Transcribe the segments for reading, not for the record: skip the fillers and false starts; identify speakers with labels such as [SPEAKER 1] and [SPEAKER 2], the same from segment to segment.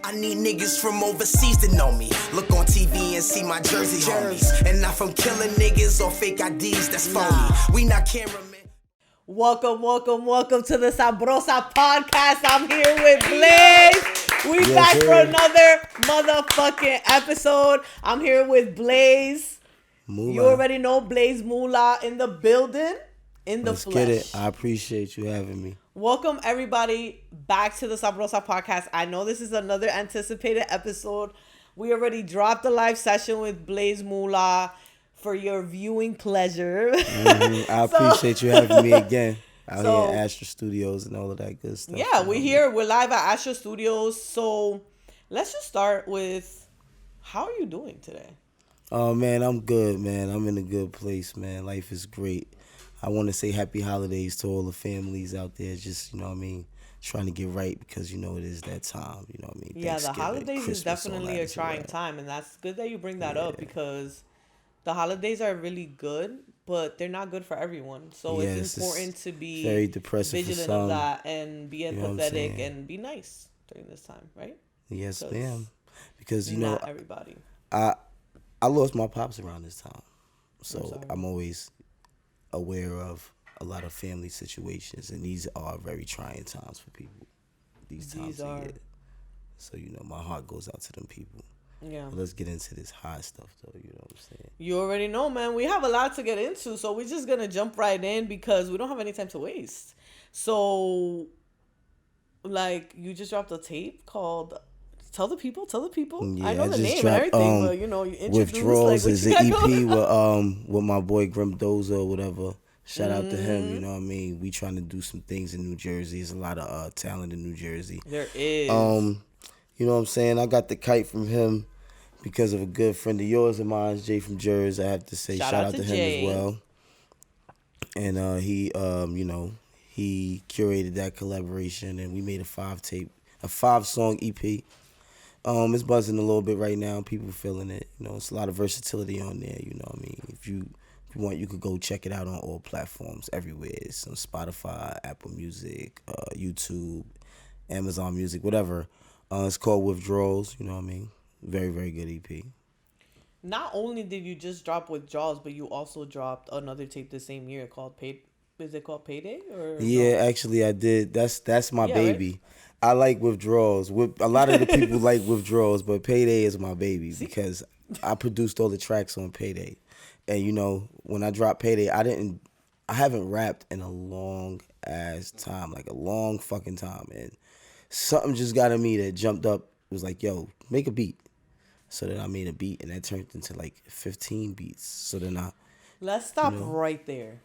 [SPEAKER 1] I need niggas from overseas to know me. Look on TV and see my Jersey homies. And not from killing niggas or fake IDs that's phony. We not cameramen.
[SPEAKER 2] Welcome to the Sabrosa podcast. I'm here with Blaze. We back for another motherfucking episode. I'm here with Blaze.
[SPEAKER 3] Moolah.
[SPEAKER 2] You already know Blazemoolah in the building, in the
[SPEAKER 3] Let's
[SPEAKER 2] flesh.
[SPEAKER 3] get it. I appreciate you having me.
[SPEAKER 2] Welcome everybody back to the Sabrosa podcast. I know this is another anticipated episode. We already dropped a live session with Blazemoolah for your viewing pleasure.
[SPEAKER 3] Mm-hmm. I appreciate you having me again out here at Astra Studios and all of that good stuff.
[SPEAKER 2] Yeah, we're here. We're live at Astra Studios. So let's just start with, how are you doing today?
[SPEAKER 3] Oh, man, I'm good, man. I'm in a good place, man. Life is great. I want to say happy holidays to all the families out there. Just, you know what I mean, trying to get right because, you know, it is that time. You know what I mean?
[SPEAKER 2] Yeah, the holidays is definitely a trying time. And that's good that you bring that up because the holidays are really good, but they're not good for everyone. So it's important to be
[SPEAKER 3] very depressing
[SPEAKER 2] vigilant of that and be empathetic and be nice during this time, right?
[SPEAKER 3] Yes, ma'am. Because, you know,
[SPEAKER 2] not everybody.
[SPEAKER 3] I lost my pops around this time. So I'm always aware of a lot of family situations, and these are very trying times for people. These times of year. So, you know, my heart goes out to them people. Yeah. But let's get into this hot stuff, though. You know what I'm saying?
[SPEAKER 2] You already know, man. We have a lot to get into, so we're just going to jump right in because we don't have any time to waste. So, like, you just dropped a tape called... Tell the people.
[SPEAKER 3] Yeah,
[SPEAKER 2] I know the name and everything, but, you know, you introduce...
[SPEAKER 3] Withdrawals is an EP with my boy Grim Doza or whatever. Shout out to him, you know what I mean? We trying to do some things in New Jersey. There's a lot of talent in New Jersey.
[SPEAKER 2] There is.
[SPEAKER 3] You know what I'm saying? I got the kite from him because of a good friend of yours and mine, Jay from Jersey. I have to say shout out to him
[SPEAKER 2] Jay.
[SPEAKER 3] as well. And he you know, he curated that collaboration and we made a 5-song EP. It's buzzing a little bit right now. People feeling it. You know, it's a lot of versatility on there, you know what I mean? If you want, you could go check it out on all platforms everywhere. It's on Spotify, Apple Music, YouTube, Amazon Music, whatever. It's called Withdrawals, you know what I mean? Very, very good EP.
[SPEAKER 2] Not only did you just drop Withdrawals, but you also dropped another tape the same year called Is it called Payday? Or
[SPEAKER 3] yeah, actually I did. That's my baby.
[SPEAKER 2] Right?
[SPEAKER 3] I like Withdrawals. A lot of the people like Withdrawals, but Payday is my baby because I produced all the tracks on Payday. And you know, when I dropped Payday, I haven't rapped in a long ass time, like a long fucking time. And something just got in me that jumped up. It was like, yo, make a beat. So then I made a beat, and that turned into like 15 beats. So then
[SPEAKER 2] let's stop right there.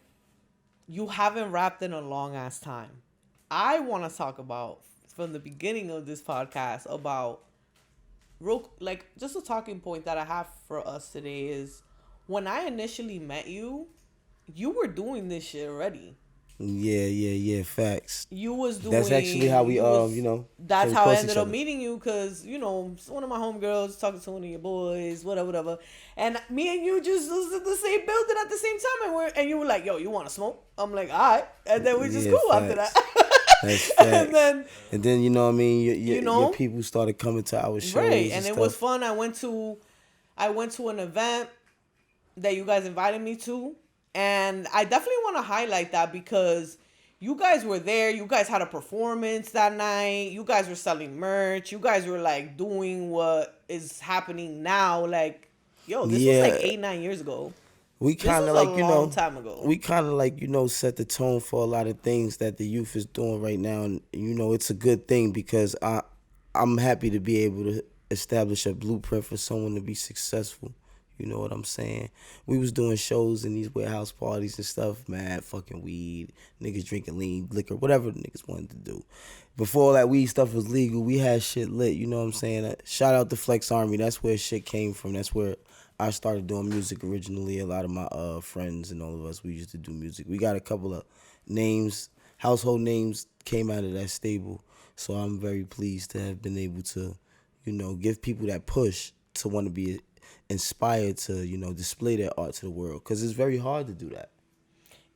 [SPEAKER 2] You haven't rapped in a long ass time. I want to talk about, from the beginning of this podcast, about just a talking point that I have for us today is, when I initially met you, you were doing this shit already.
[SPEAKER 3] Yeah, facts.
[SPEAKER 2] You was doing...
[SPEAKER 3] That's actually how we, you know...
[SPEAKER 2] That's how I ended up meeting you, because, you know, one of my homegirls talking to one of your boys, whatever. And me and you just was in the same building at the same time, and you were like, yo, you want to smoke? I'm like, all right. And then we just cool
[SPEAKER 3] facts.
[SPEAKER 2] after that.
[SPEAKER 3] That's facts. and then, you know what I mean, your people started coming to our shows.
[SPEAKER 2] Right, and it was fun. I went to an event that you guys invited me to. And I definitely want to highlight that because you guys were there. You guys had a performance that night. You guys were selling merch. You guys were like doing what is happening now. Like, yo, this was like 8-9 years ago.
[SPEAKER 3] We kind of like,
[SPEAKER 2] long time ago.
[SPEAKER 3] We kind of like, you know, set the tone for a lot of things that the youth is doing right now. And, you know, it's a good thing because I'm happy to be able to establish a blueprint for someone to be successful. You know what I'm saying? We was doing shows in these warehouse parties and stuff, mad fucking weed, niggas drinking lean liquor, whatever the niggas wanted to do. Before all that weed stuff was legal, we had shit lit, you know what I'm saying? Shout out to Flex Army, that's where shit came from. That's where I started doing music originally. A lot of my friends and all of us, we used to do music. We got a couple of names, household names came out of that stable. So I'm very pleased to have been able to, you know, give people that push to want to be inspired to, you know, display their art to the world, because it's very hard to do that.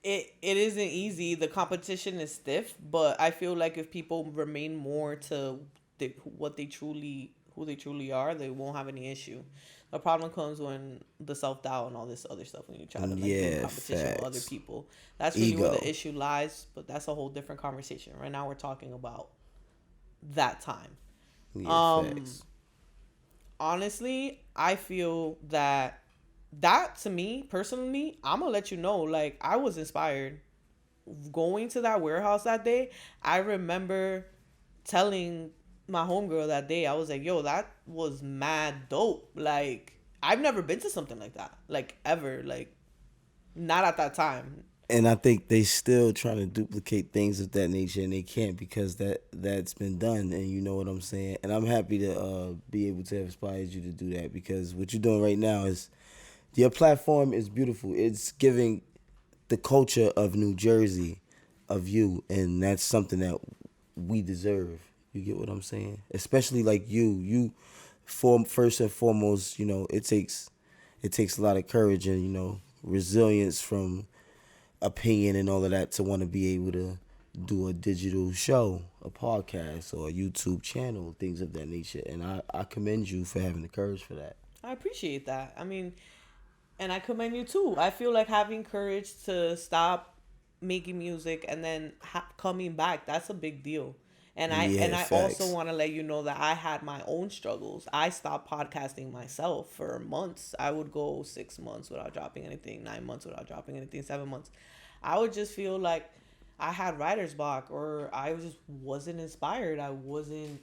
[SPEAKER 2] It isn't easy. The competition is stiff, but I feel like if people remain more to who they truly are, they won't have any issue. The problem comes when the self-doubt and all this other stuff, when you try to like be in competition with other people. That's really where the issue lies, but that's a whole different conversation. Right now we're talking about that time. Honestly, I feel that to me personally, I'm gonna let you know, like, I was inspired going to that warehouse that day. I remember telling my homegirl that day, I was like, yo, that was mad dope. Like, I've never been to something like that, like, ever. Like, not at that time.
[SPEAKER 3] And I think they still trying to duplicate things of that nature, and they can't, because that's been done, and you know what I'm saying. And I'm happy to be able to have inspired you to do that, because what you're doing right now is, your platform is beautiful. It's giving the culture of New Jersey of you, and that's something that we deserve. You get what I'm saying? Especially like you first and foremost, you know, it takes a lot of courage and, you know, resilience from opinion and all of that to want to be able to do a digital show, a podcast, or a YouTube channel, things of that nature. And I commend you for having the courage for that.
[SPEAKER 2] I appreciate that. I mean, and I commend you too. I feel like having courage to stop making music and then coming back, that's a big deal. And I also want to let you know that I had my own struggles. I stopped podcasting myself for months. I would go 6 months without dropping anything, 9 months without dropping anything, 7 months. I would just feel like I had writer's block, or I just wasn't inspired.
[SPEAKER 3] You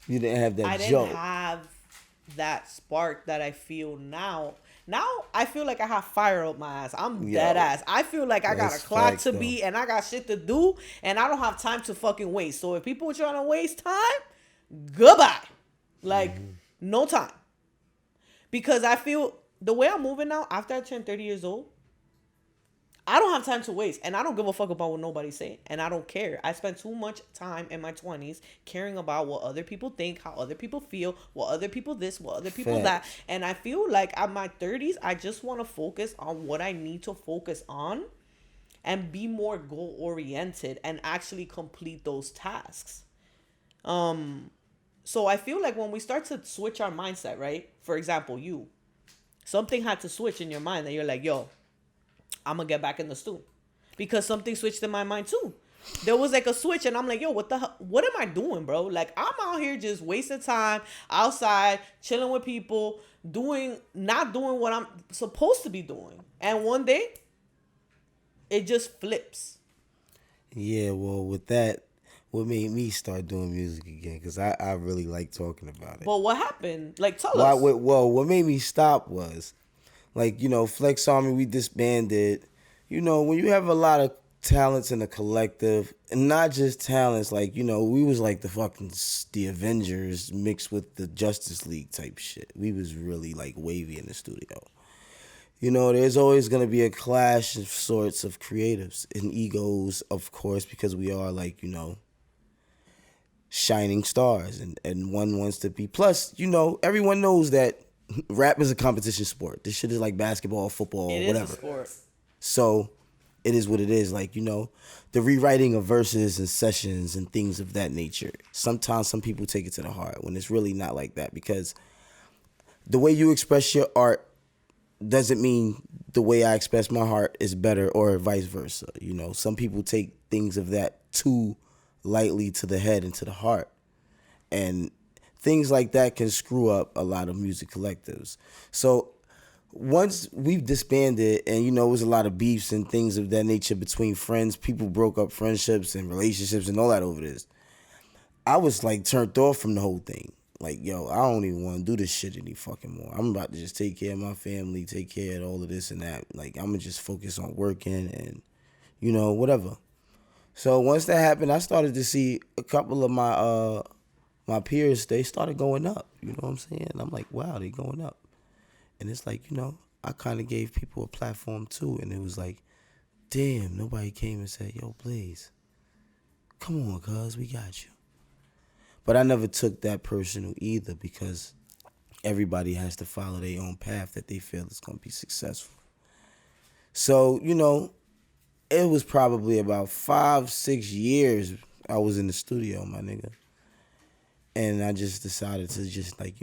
[SPEAKER 3] didn't have that
[SPEAKER 2] I didn't have that spark that I feel now. Now I feel like I have fire up my ass. I'm dead ass. I feel like I got a clock to beat and I got shit to do, and I don't have time to fucking waste. So if people are trying to waste time, goodbye. Like, no time. Because I feel the way I'm moving now, after I turn 30 years old, I don't have time to waste, and I don't give a fuck about what nobody's saying, and I don't care. I spent too much time in my 20s caring about what other people think, how other people feel, what other people this, what other people that, and I feel like at my 30s, I just want to focus on what I need to focus on and be more goal-oriented and actually complete those tasks. So I feel like when we start to switch our mindset, right? For example, something had to switch in your mind that you're like, yo, I'm gonna get back in the stew, because something switched in my mind too. There was like a switch, and I'm like, yo, what the hell? What am I doing, bro? Like, I'm out here just wasting time outside, chilling with people, not doing what I'm supposed to be doing. And one day, it just flips.
[SPEAKER 3] Yeah, well, with that, what made me start doing music again, because I really like talking about it.
[SPEAKER 2] But what happened? Like, tell us.
[SPEAKER 3] Well, what made me stop was, like, you know, Flex Army, we disbanded. You know, when you have a lot of talents in a collective, and not just talents, like, you know, we was like the Avengers mixed with the Justice League type shit. We was really, like, wavy in the studio. You know, there's always going to be a clash of sorts of creatives and egos, of course, because we are, like, you know, shining stars, and one wants to be. Plus, you know, everyone knows that rap is a competition sport. This shit is like basketball, football, whatever. It is a sport. So it is what it is. Like, you know, the rewriting of verses and sessions and things of that nature. Sometimes some people take it to the heart when it's really not like that, because the way you express your art doesn't mean the way I express my heart is better, or vice versa. You know, some people take things of that too lightly to the head and to the heart. And things like that can screw up a lot of music collectives. So once we've disbanded, and, you know, it was a lot of beefs and things of that nature between friends, people broke up friendships and relationships and all that over this, I was, like, turned off from the whole thing. Like, yo, I don't even want to do this shit any fucking more. I'm about to just take care of my family, take care of all of this and that. Like, I'm going to just focus on working and, you know, whatever. So once that happened, I started to see a couple of my peers, they started going up. You know what I'm saying? And I'm like, wow, they going up. And it's like, you know, I kind of gave people a platform too. And it was like, damn, nobody came and said, yo, Blaze, come on, cuz, we got you. But I never took that personal either, because everybody has to follow their own path that they feel is going to be successful. So, you know, it was probably about 5-6 years I was in the studio, my nigga. And I just decided to just like,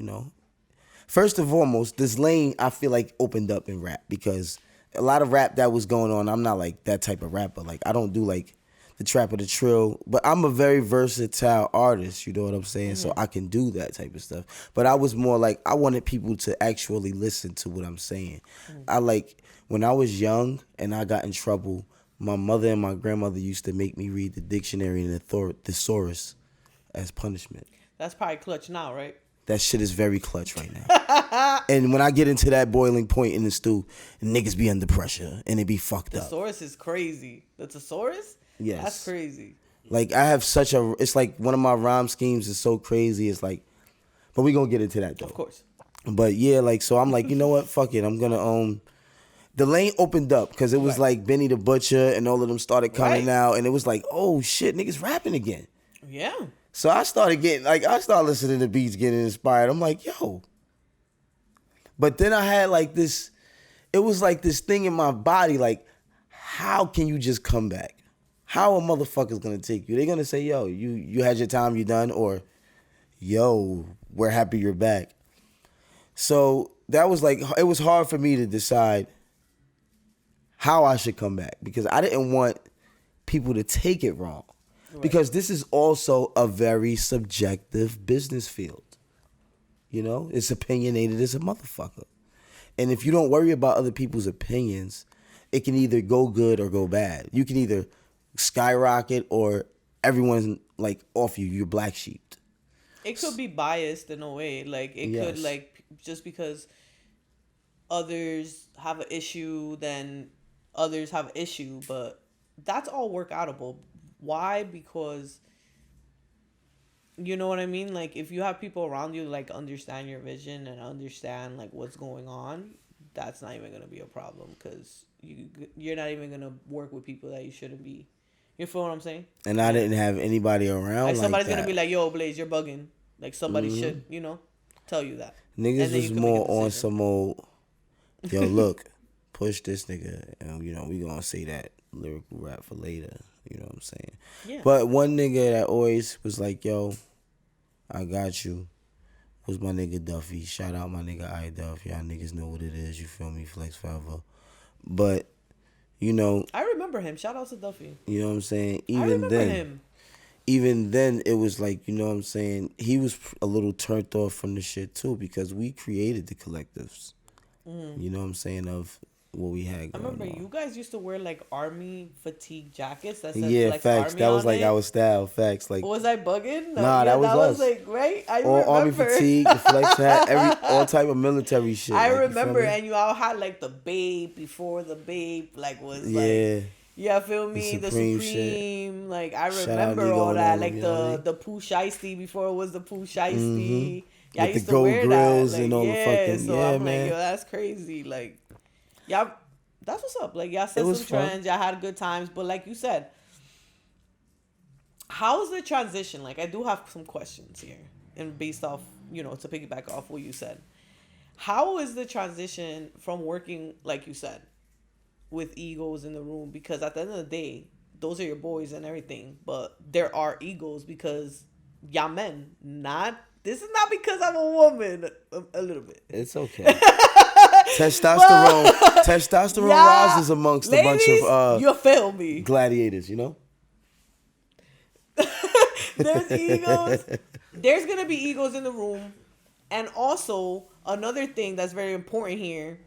[SPEAKER 3] first and foremost, this lane I feel like opened up in rap because a lot of rap that was going on, I'm not like that type of rapper. Like I don't do like the trap or the trill, but I'm a very versatile artist, you know what I'm saying? So I can do that type of stuff. But I was more like, I wanted people to actually listen to what I'm saying. I like, when I was young and I got in trouble, my mother and my grandmother used to make me read the dictionary and the thesaurus as punishment.
[SPEAKER 2] That's probably clutch now, right?
[SPEAKER 3] That shit is very clutch right now. And when I get into that boiling point in the stew, niggas be under pressure and it be fucked up.
[SPEAKER 2] Thesaurus is crazy. The thesaurus?
[SPEAKER 3] Yes.
[SPEAKER 2] That's crazy.
[SPEAKER 3] Like I have it's like one of my rhyme schemes is so crazy. It's like, but we gonna get into that though.
[SPEAKER 2] Of course.
[SPEAKER 3] But yeah, like, so I'm like, you know what? Fuck it. I'm gonna, the lane opened up because it was like Benny the Butcher and all of them started coming out. And it was like, oh shit, niggas rapping again.
[SPEAKER 2] Yeah.
[SPEAKER 3] So I started listening to beats, getting inspired. I'm like, yo. But then I had like this, it was like this thing in my body, like, how can you just come back? How a motherfucker's gonna take you? They're gonna say, yo, you had your time, you done, or yo, we're happy you're back. So that was like, it was hard for me to decide how I should come back because I didn't want people to take it wrong. Right. Because this is also a very subjective business field. It's opinionated as a motherfucker. And if you don't worry about other people's opinions, it can either go good or go bad. You can either skyrocket or everyone's like off you, you're black sheep.
[SPEAKER 2] It could be biased in a way. Like it could like just because others have an issue, then others have an issue, but that's all work outable. Why? Because you know what I mean? Like if you have people around you like understand your vision and understand like what's going on, that's not even going to be a problem because you're not even going to work with people that you shouldn't be. You feel what I'm saying? And
[SPEAKER 3] I didn't have anybody around like
[SPEAKER 2] somebody's
[SPEAKER 3] that.
[SPEAKER 2] Going to be like, yo, Blaze, you're bugging. Like somebody should, tell you that.
[SPEAKER 3] Niggas was more on some old, yo, look, push this nigga. And, we going to say that lyrical rap for later. You know what I'm saying? Yeah. But one nigga that always was like, yo, I got you, was my nigga Duffy. Shout out my nigga I Duff. Y'all niggas know what it is. You feel me? Flex forever. But,
[SPEAKER 2] I remember him. Shout out to Duffy.
[SPEAKER 3] You know what I'm saying?
[SPEAKER 2] Even
[SPEAKER 3] then, it was like, you know what I'm saying? He was a little turned off from the shit too because we created the collectives. You know what I'm saying? Of what we had going on.
[SPEAKER 2] I remember you guys used to wear like army fatigue jackets that said
[SPEAKER 3] like facts.
[SPEAKER 2] Army
[SPEAKER 3] that was
[SPEAKER 2] on
[SPEAKER 3] like
[SPEAKER 2] it.
[SPEAKER 3] our style. Facts. Like,
[SPEAKER 2] was I bugging?
[SPEAKER 3] Nah, that was us.
[SPEAKER 2] Was like right. I
[SPEAKER 3] all
[SPEAKER 2] remember.
[SPEAKER 3] Army fatigue, the flex hat, all type of military shit.
[SPEAKER 2] I remember, and you all had like the Babe before the Babe like was like. Yeah, feel me? The Supreme
[SPEAKER 3] shit.
[SPEAKER 2] Like I remember all that. Like the Pooh Shiesty before it was the Pooh Shiesty. Yeah, I used to wear
[SPEAKER 3] grills
[SPEAKER 2] that. Like,
[SPEAKER 3] and all the fucking
[SPEAKER 2] so I'm
[SPEAKER 3] man.
[SPEAKER 2] like, yo, that's crazy. Like, y'all, that's what's up. Like, y'all set some trends. Y'all had good times. But like you said, how's the transition? Like, I do have some questions here. And based off, to piggyback off what you said. How is the transition from working, like you said, with egos in the room? Because at the end of the day, those are your boys and everything. But there are egos because y'all men, this is not because I'm a woman, a little bit.
[SPEAKER 3] It's okay. Testosterone rises amongst ladies, a bunch of
[SPEAKER 2] you feel me?
[SPEAKER 3] Gladiators,
[SPEAKER 2] There's egos. There's gonna be egos in the room. And also another thing that's very important here,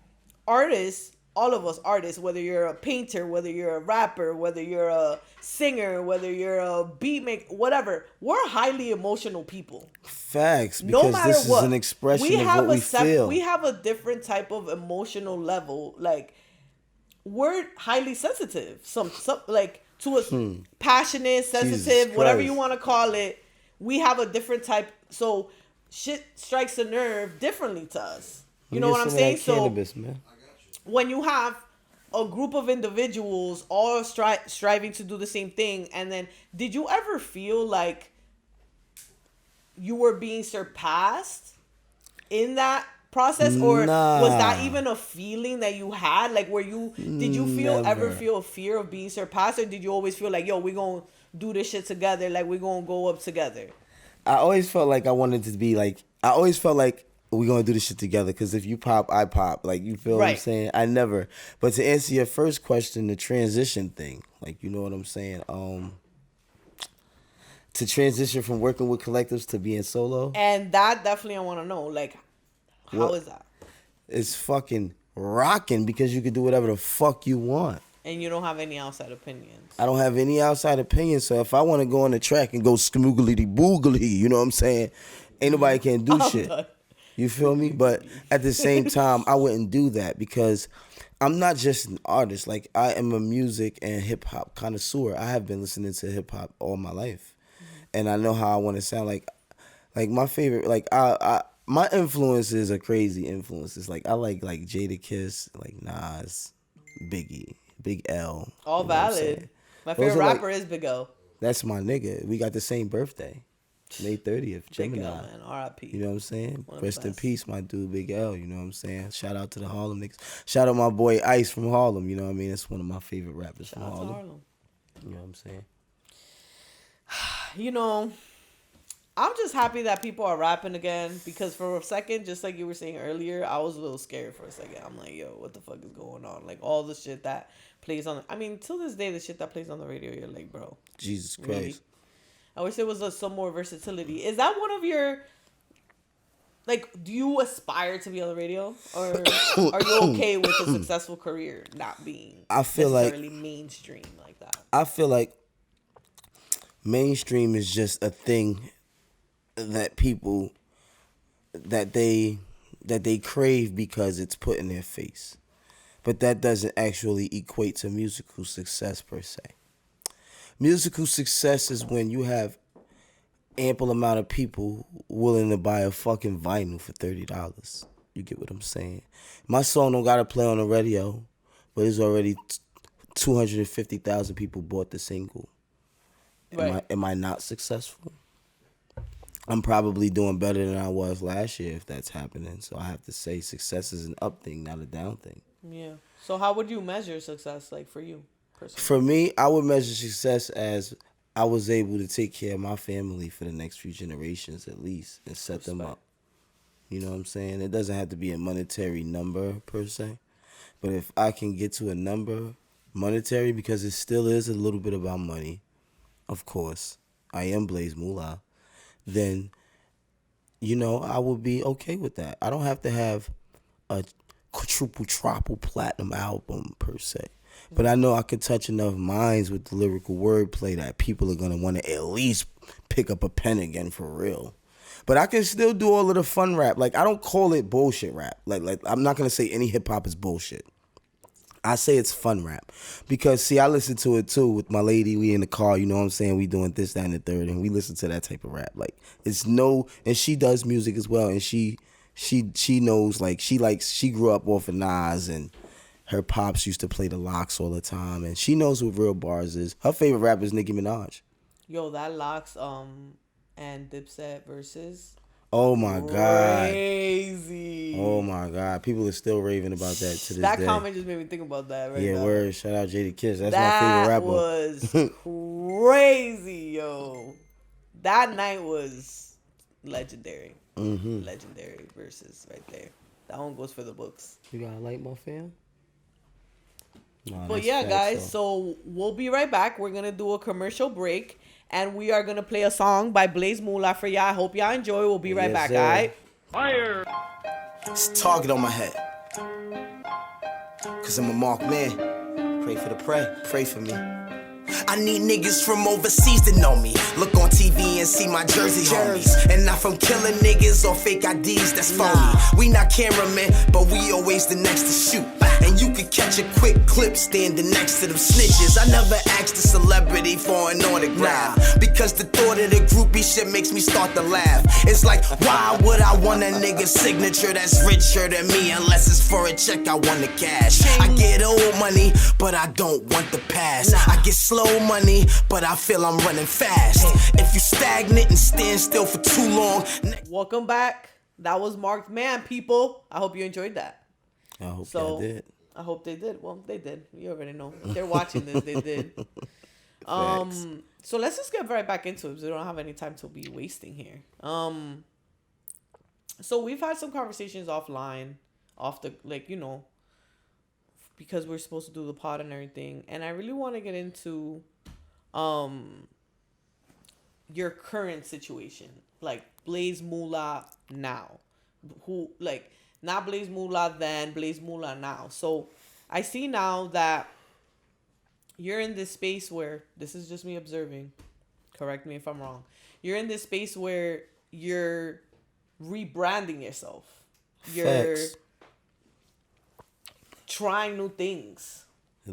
[SPEAKER 2] artists, all of us artists, whether you're a painter, whether you're a rapper, whether you're a singer, whether you're a beat maker, whatever, we're highly emotional people.
[SPEAKER 3] Facts. Because no matter this is an expression of what we feel.
[SPEAKER 2] We have a different type of emotional level. Like, we're highly sensitive. Some like to us, passionate, sensitive, whatever you want to call it. We have a different type. So shit strikes a nerve differently to us. You know what I'm saying?
[SPEAKER 3] Cannabis, man.
[SPEAKER 2] When you have a group of individuals all striving to do the same thing, and then did you ever feel like you were being surpassed in that process, or was that even a feeling that you had? Like, did you ever feel a fear of being surpassed, or did you always feel like, yo, we gonna do this shit together, like we gonna go up together?
[SPEAKER 3] I always felt like I wanted to be like, I always felt like we're going to do this shit together because if you pop, I pop. Like, you feel what I'm saying? I never. But to answer your first question, the transition thing, like, you know what I'm saying? To transition from working with collectives to being solo.
[SPEAKER 2] And that definitely I want to know. Like, how is that?
[SPEAKER 3] It's fucking rocking because you can do whatever the fuck you want.
[SPEAKER 2] And you don't have any outside opinions.
[SPEAKER 3] I don't have any outside opinions. So if I want to go on the track and go skmoogly boogly, you know what I'm saying? Ain't nobody can do shit.
[SPEAKER 2] Done.
[SPEAKER 3] You feel me? But at the same time, I wouldn't do that because I'm not just an artist. Like, I am a music and hip hop connoisseur. I have been listening to hip hop all my life, and I know how I want to sound. Like my favorite, like my influences are crazy influences. Like, I like Jadakiss, like Nas, Biggie, Big L.
[SPEAKER 2] All
[SPEAKER 3] you know what I'm
[SPEAKER 2] valid.
[SPEAKER 3] saying?
[SPEAKER 2] My
[SPEAKER 3] Those
[SPEAKER 2] favorite
[SPEAKER 3] are,
[SPEAKER 2] rapper is Big O.
[SPEAKER 3] That's my nigga. We got the same birthday. May 30th, Gemini.
[SPEAKER 2] Big L, man. R.I.P.
[SPEAKER 3] You know what I'm saying?
[SPEAKER 2] One of the
[SPEAKER 3] Rest in
[SPEAKER 2] best.
[SPEAKER 3] peace, my dude, Big L. You know what I'm saying? Shout out to the Harlem niggas. Shout out my boy Ice from Harlem. You know what I mean? That's one of my favorite rappers from
[SPEAKER 2] Shout out to
[SPEAKER 3] Harlem.
[SPEAKER 2] Harlem.
[SPEAKER 3] You know what I'm saying?
[SPEAKER 2] You know, I'm just happy that people are rapping again because for a second, just like you were saying earlier, I was a little scared for a second. I'm like, yo, what the fuck is going on? Like, all the shit that plays on... I mean, till this day, the shit that plays on the radio, you're like, bro.
[SPEAKER 3] Jesus Christ.
[SPEAKER 2] Really? I wish there was some more versatility. Is that one of your... Like, do you aspire to be on the radio? Or are you okay with a successful career not being
[SPEAKER 3] I feel like
[SPEAKER 2] necessarily mainstream like that?
[SPEAKER 3] I feel like mainstream is just a thing that people that they crave because it's put in their face. But that doesn't actually equate to musical success per se. Musical success is when you have ample amount of people willing to buy a fucking vinyl for $30. You get what I'm saying? My song don't gotta play on the radio, but it's already 250,000 people bought the single.
[SPEAKER 2] Right.
[SPEAKER 3] Am I not successful? I'm probably doing better than I was last year if that's happening. So I have to say success is an up thing, not a down thing.
[SPEAKER 2] Yeah. So how would you measure success, like, for you personally?
[SPEAKER 3] For me, I would measure success as I was able to take care of my family for the next few generations at least and set them up. You know what I'm saying? It doesn't have to be a monetary number per se. But if I can get to a number, monetary, because it still is a little bit about money, of course, I am Blazemoolah, then, you know, I would be okay with that. I don't have to have a triple platinum album per se. But I know I could touch enough minds with the lyrical wordplay that people are going to want to at least pick up a pen again for real. But I can still do all of the fun rap. Like, I don't call it bullshit rap. Like I'm not going to say any hip hop is bullshit. I say it's fun rap. Because, see, I listen to it too with my lady. We in the car, you know what I'm saying? We doing this, that, and the third. And we listen to that type of rap. Like, it's no... And she does music as well. And she knows, like, she grew up off of Nas and... Her pops used to play the Locks all the time, and she knows what real bars is. Her favorite rapper is Nicki Minaj.
[SPEAKER 2] Yo, that Locks and Dipset versus.
[SPEAKER 3] Oh my god.
[SPEAKER 2] Crazy.
[SPEAKER 3] Oh my god. People are still raving about that to this
[SPEAKER 2] That
[SPEAKER 3] day.
[SPEAKER 2] comment just made me think about that right
[SPEAKER 3] yeah,
[SPEAKER 2] now.
[SPEAKER 3] word. Shout out Jadakiss. That's my favorite rapper.
[SPEAKER 2] That was crazy, yo. That night was legendary.
[SPEAKER 3] Mm-hmm.
[SPEAKER 2] Legendary versus right there. That one goes for the books.
[SPEAKER 3] You got a light, my fam? Nah,
[SPEAKER 2] But yeah, guys, so we'll be right back. We're going to do a commercial break, and we are going to play a song by Blazemoolah for y'all. I hope y'all enjoy. We'll be right back,
[SPEAKER 3] sir.
[SPEAKER 2] all right?
[SPEAKER 1] Fire! It's a target on my head. Cause I'm a marked man. Pray for the prey. Pray for me. I need niggas from overseas to know me. Look on TV and see my Jersey homies. And not from killing niggas or fake IDs that's phony. We not cameramen, but we always the next to shoot. And you could catch a quick clip standing next to them snitches. I never asked a celebrity for an autograph. Because the thought of the groupie shit makes me start to laugh. It's like, why would I want a nigga's signature that's richer than me? Unless it's for a check, I want the cash. I get old money, but I don't want the past. I get slow money, but I feel I'm running fast. If you stagnant and stand still for too long.
[SPEAKER 2] Welcome back. That was Marked Man, people. I hope you enjoyed that.
[SPEAKER 3] I hope y'all did.
[SPEAKER 2] I hope they did. Well, they did. You already know. If they're watching this, they did.
[SPEAKER 3] Facts.
[SPEAKER 2] So let's just get right back into it because we don't have any time to be wasting here. So we've had some conversations offline, off the because we're supposed to do the pod and everything, and I really want to get into your current situation, like Blazemoolah now, who like not Blazemoolah then, Blazemoolah now. So I see now that you're in this space where, this is just me observing, correct me if I'm wrong, you're in this space where you're rebranding yourself. You're
[SPEAKER 3] Facts.
[SPEAKER 2] trying new things.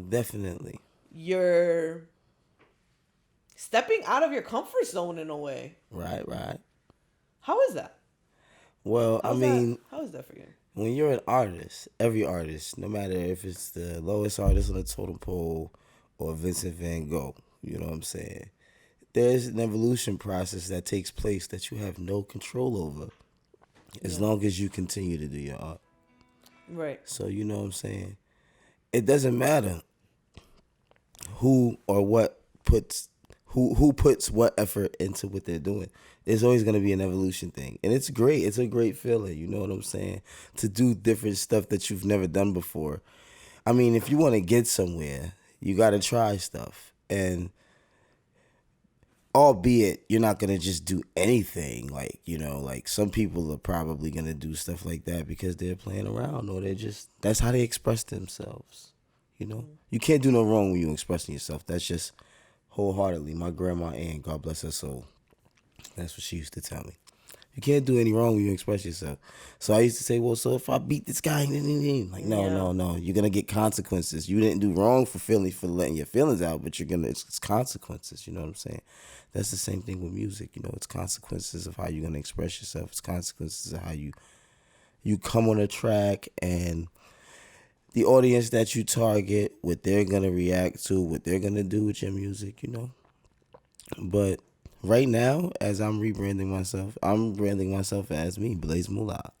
[SPEAKER 3] Definitely.
[SPEAKER 2] You're stepping out of your comfort zone in a way.
[SPEAKER 3] Right.
[SPEAKER 2] How is that?
[SPEAKER 3] Well,
[SPEAKER 2] How is that for you?
[SPEAKER 3] when you're an artist, every artist, no matter if it's the lowest artist on the totem pole or Vincent Van Gogh, you know what I'm saying? There's an evolution process that takes place that you have no control over as long as you continue to do your art.
[SPEAKER 2] Right.
[SPEAKER 3] So, you know what I'm saying? It doesn't matter who or what puts who puts what effort into what they're doing. There's always going to be an evolution thing. And it's great. It's a great feeling, you know what I'm saying? To do different stuff that you've never done before. I mean, if you want to get somewhere, you got to try stuff. And albeit you're not going to just do anything, like, you know, like some people are probably going to do stuff like that because they're playing around, or they're just, that's how they express themselves, you know? You can't do no wrong when you're expressing yourself. That's just wholeheartedly. My grandma Ann, God bless her soul, that's what she used to tell me. You can't do any wrong when you express yourself. So I used to say, well, so if I beat this guy, like, no, you're gonna get consequences. You didn't do wrong for letting your feelings out, but it's consequences. You know what I'm saying? That's the same thing with music. You know, it's consequences of how you're gonna express yourself. It's consequences of how you come on a track, and the audience that you target, what they're gonna react to, what they're gonna do with your music. You know, but right now, as I'm rebranding myself, I'm branding myself as me, Blazemoolah.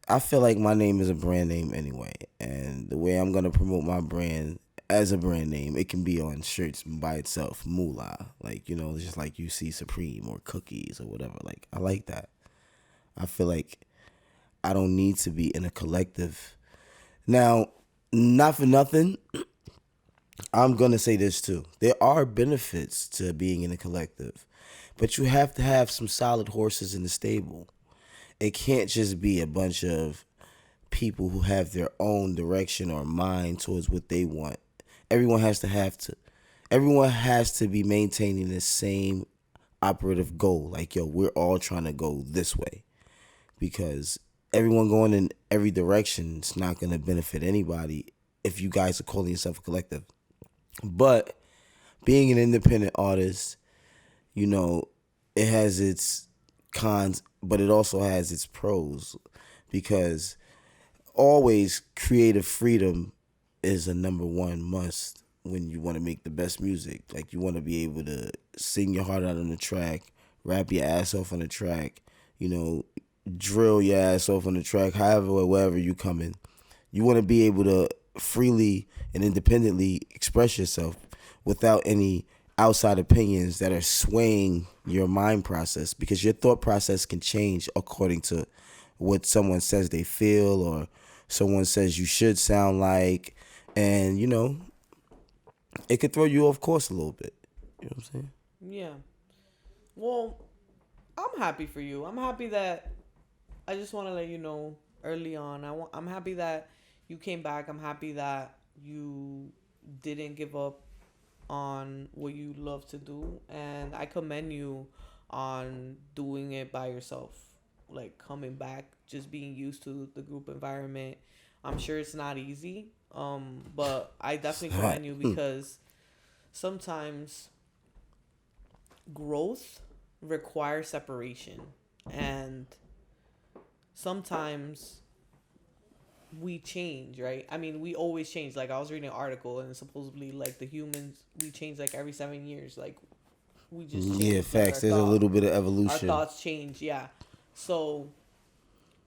[SPEAKER 3] I feel like my name is a brand name anyway, and the way I'm gonna promote my brand as a brand name, it can be on shirts by itself, Moolah. Like, you know, it's just like you see Supreme or cookies or whatever. Like, I like that. I feel like I don't need to be in a collective. Now, not for nothing, I'm going to say this too. There are benefits to being in a collective, but you have to have some solid horses in the stable. It can't just be a bunch of people who have their own direction or mind towards what they want. Everyone has to be maintaining the same operative goal. Like, yo, we're all trying to go this way, because everyone going in every direction is not going to benefit anybody if you guys are calling yourself a collective. But being an independent artist, you know, it has its cons, but it also has its pros, because always creative freedom is a number one must when you want to make the best music. Like, you want to be able to sing your heart out on the track, rap your ass off on the track, you know, drill your ass off on the track, however or wherever you come in. You want to be able to freely and independently express yourself without any outside opinions that are swaying your mind process, because your thought process can change according to what someone says they feel or someone says you should sound like, and, you know, it could throw you off course a little bit. You know what I'm saying?
[SPEAKER 2] Yeah. Well, I'm happy for you. I'm happy that, I just want to let you know early on, I'm happy that you came back. I'm happy that you didn't give up on what you love to do, and I commend you on doing it by yourself, like coming back, just being used to the group environment. I'm sure it's not easy, but I definitely commend you, because sometimes growth requires separation, and sometimes we change, right? I mean, we always change. Like, I was reading an article, and supposedly, like, the humans, we change like every 7 years. Like, we just change.
[SPEAKER 3] Yeah, facts. There's a little bit of evolution.
[SPEAKER 2] Our thoughts change, yeah. So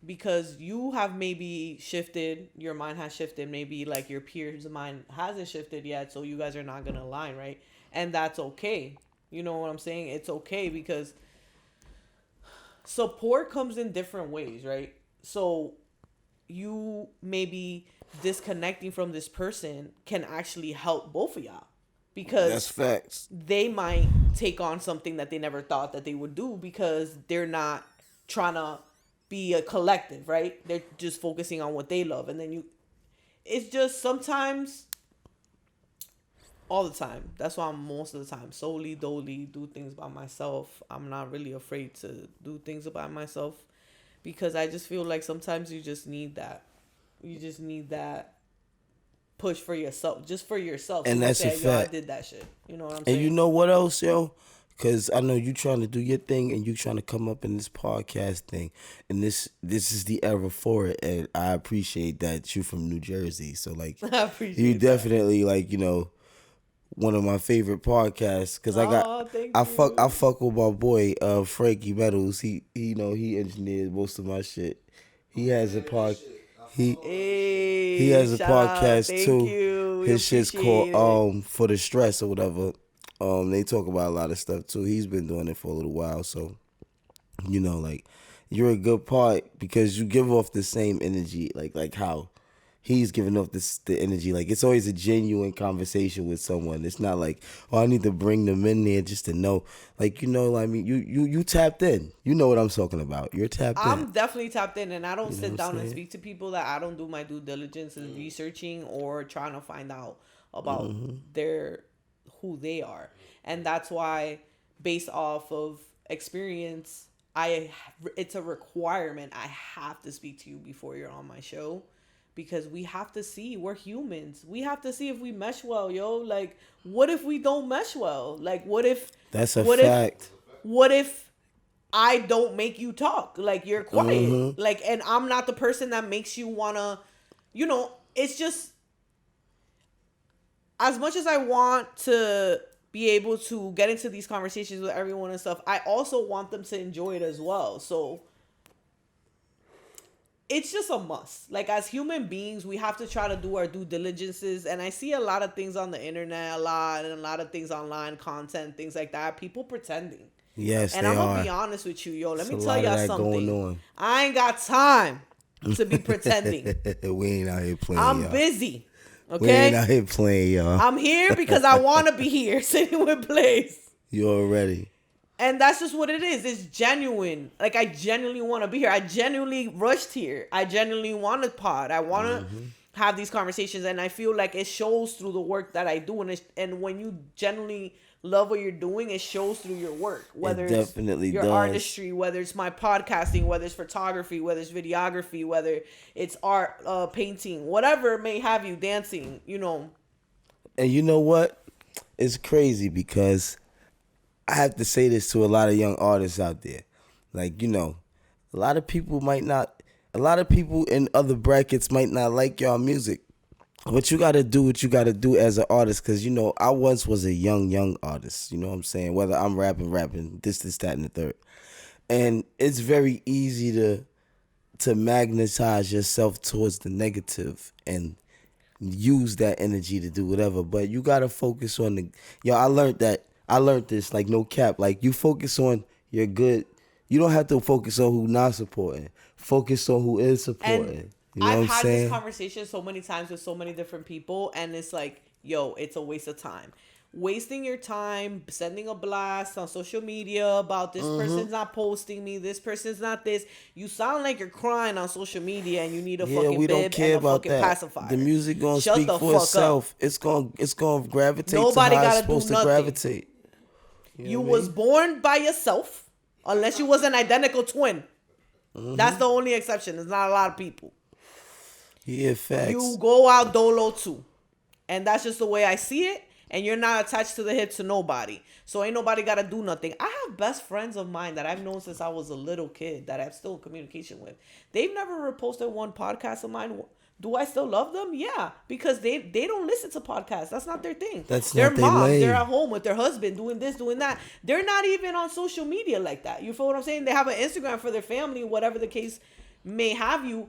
[SPEAKER 2] because you have maybe shifted, your mind has shifted, maybe like your peers' mind hasn't shifted yet, so you guys are not gonna align, right? And that's okay. You know what I'm saying? It's okay because support comes in different ways, right? So you maybe disconnecting from this person can actually help both of y'all, because
[SPEAKER 3] That's facts.
[SPEAKER 2] they might take on something that they never thought that they would do because they're not trying to be a collective, right? They're just focusing on what they love. And then it's just sometimes, all the time. That's why I'm most of the time solely dolly, do things by myself. I'm not really afraid to do things by myself because I just feel like sometimes you just need that. You just need that push for yourself, just for yourself.
[SPEAKER 3] And
[SPEAKER 2] so
[SPEAKER 3] that's
[SPEAKER 2] say,
[SPEAKER 3] a fact.
[SPEAKER 2] I did that shit. You know what I'm saying?
[SPEAKER 3] And you know what else, yo? Because I know you trying to do your thing and you trying to come up in this podcast thing. And this is the era for it. And I appreciate that you from New Jersey. So, like,
[SPEAKER 2] I appreciate
[SPEAKER 3] you
[SPEAKER 2] that.
[SPEAKER 3] definitely, like, you know, one of my favorite podcasts. Because I fuck with my boy, Frankie Meadows. He you know, he engineered most of my shit. He has a he has a podcast too. His shit's called For the Stress or whatever. They talk about a lot of stuff too. He's been doing it for a little while, so you know, like, you're a good part because you give off the same energy, like how he's giving off the energy. Like, it's always a genuine conversation with someone. It's not like, oh, I need to bring them in there just to know. Like, you know, I mean, you tapped in. You know what I'm talking about. You're tapped in.
[SPEAKER 2] I'm definitely tapped in, and I don't sit down and speak to people that I don't do my due diligence in researching or trying to find out about who they are. And that's why, based off of experience, it's a requirement. I have to speak to you before you're on my show, because we have to see, we're humans. We have to see if we mesh well, yo. Like, what if we don't mesh well? Like, what if...
[SPEAKER 3] That's a fact.
[SPEAKER 2] What if I don't make you talk? Like, you're quiet. Like, and I'm not the person that makes you want to... You know, it's just... As much as I want to be able to get into these conversations with everyone and stuff, I also want them to enjoy it as well. So... it's just a must. Like, as human beings, we have to try to do our due diligences. And I see a lot of things on the internet, and a lot of things online, content, things like that. People pretending.
[SPEAKER 3] Yes,
[SPEAKER 2] and
[SPEAKER 3] they
[SPEAKER 2] I'm going
[SPEAKER 3] are.
[SPEAKER 2] to be honest with you, yo. Let me
[SPEAKER 3] There's a
[SPEAKER 2] tell
[SPEAKER 3] lot of
[SPEAKER 2] y'all
[SPEAKER 3] that
[SPEAKER 2] something.
[SPEAKER 3] going on.
[SPEAKER 2] I ain't got time to be pretending.
[SPEAKER 3] We ain't out here playing,
[SPEAKER 2] I'm
[SPEAKER 3] y'all.
[SPEAKER 2] busy. Okay?
[SPEAKER 3] We ain't out here playing, y'all.
[SPEAKER 2] I'm here because I want to be here, sitting with Blaze.
[SPEAKER 3] You already.
[SPEAKER 2] And that's just what it is. It's genuine. Like, I genuinely want to be here. I genuinely rushed here. I genuinely want to pod. I want to have these conversations. And I feel like it shows through the work that I do. And when you genuinely love what you're doing, it shows through your work. Whether
[SPEAKER 3] it definitely
[SPEAKER 2] it's your
[SPEAKER 3] does.
[SPEAKER 2] artistry, whether it's my podcasting, whether it's photography, whether it's videography, whether it's art, painting, whatever it may have you, dancing, you know.
[SPEAKER 3] And you know what? It's crazy because... I have to say this to a lot of young artists out there. Like, you know, a lot of people in other brackets might not like y'all music. But you got to do what you got to do as an artist. Because, you know, I once was a young artist. You know what I'm saying? Whether I'm rapping, this, that, and the third. And it's very easy to magnetize yourself towards the negative and use that energy to do whatever. But you got to focus on I learned this, like, no cap. Like, you focus on your good. You don't have to focus on who not supporting. Focus on who is supporting.
[SPEAKER 2] And
[SPEAKER 3] you know what I'm
[SPEAKER 2] I've had
[SPEAKER 3] saying?
[SPEAKER 2] this conversation so many times with so many different people, and it's like, yo, it's a waste of time. Wasting your time, sending a blast on social media about this person's not posting me, this person's not this. You sound like you're crying on social media and you need a fucking
[SPEAKER 3] we
[SPEAKER 2] bib
[SPEAKER 3] don't care
[SPEAKER 2] and a
[SPEAKER 3] about
[SPEAKER 2] fucking
[SPEAKER 3] that.
[SPEAKER 2] pacifier.
[SPEAKER 3] The music gonna
[SPEAKER 2] Shut
[SPEAKER 3] speak
[SPEAKER 2] the
[SPEAKER 3] for
[SPEAKER 2] fuck
[SPEAKER 3] itself. It's gonna gravitate
[SPEAKER 2] Nobody
[SPEAKER 3] to how
[SPEAKER 2] gotta
[SPEAKER 3] it's supposed
[SPEAKER 2] do
[SPEAKER 3] to
[SPEAKER 2] nothing.
[SPEAKER 3] gravitate.
[SPEAKER 2] You was born by yourself, unless you was an identical twin. That's the only exception. There's not a lot of people.
[SPEAKER 3] Yeah, facts.
[SPEAKER 2] You go out dolo too. And that's just the way I see it. And you're not attached to the hip to nobody. So ain't nobody got to do nothing. I have best friends of mine that I've known since I was a little kid that I'm still in communication with. They've never reposted one podcast of mine. Do I still love them? Yeah. Because they don't listen to podcasts. That's not their thing.
[SPEAKER 3] That's
[SPEAKER 2] their
[SPEAKER 3] not their
[SPEAKER 2] moms.
[SPEAKER 3] lane.
[SPEAKER 2] They're at home with their husband doing this, doing that. They're not even on social media like that. You feel what I'm saying? They have an Instagram for their family, whatever the case may have you.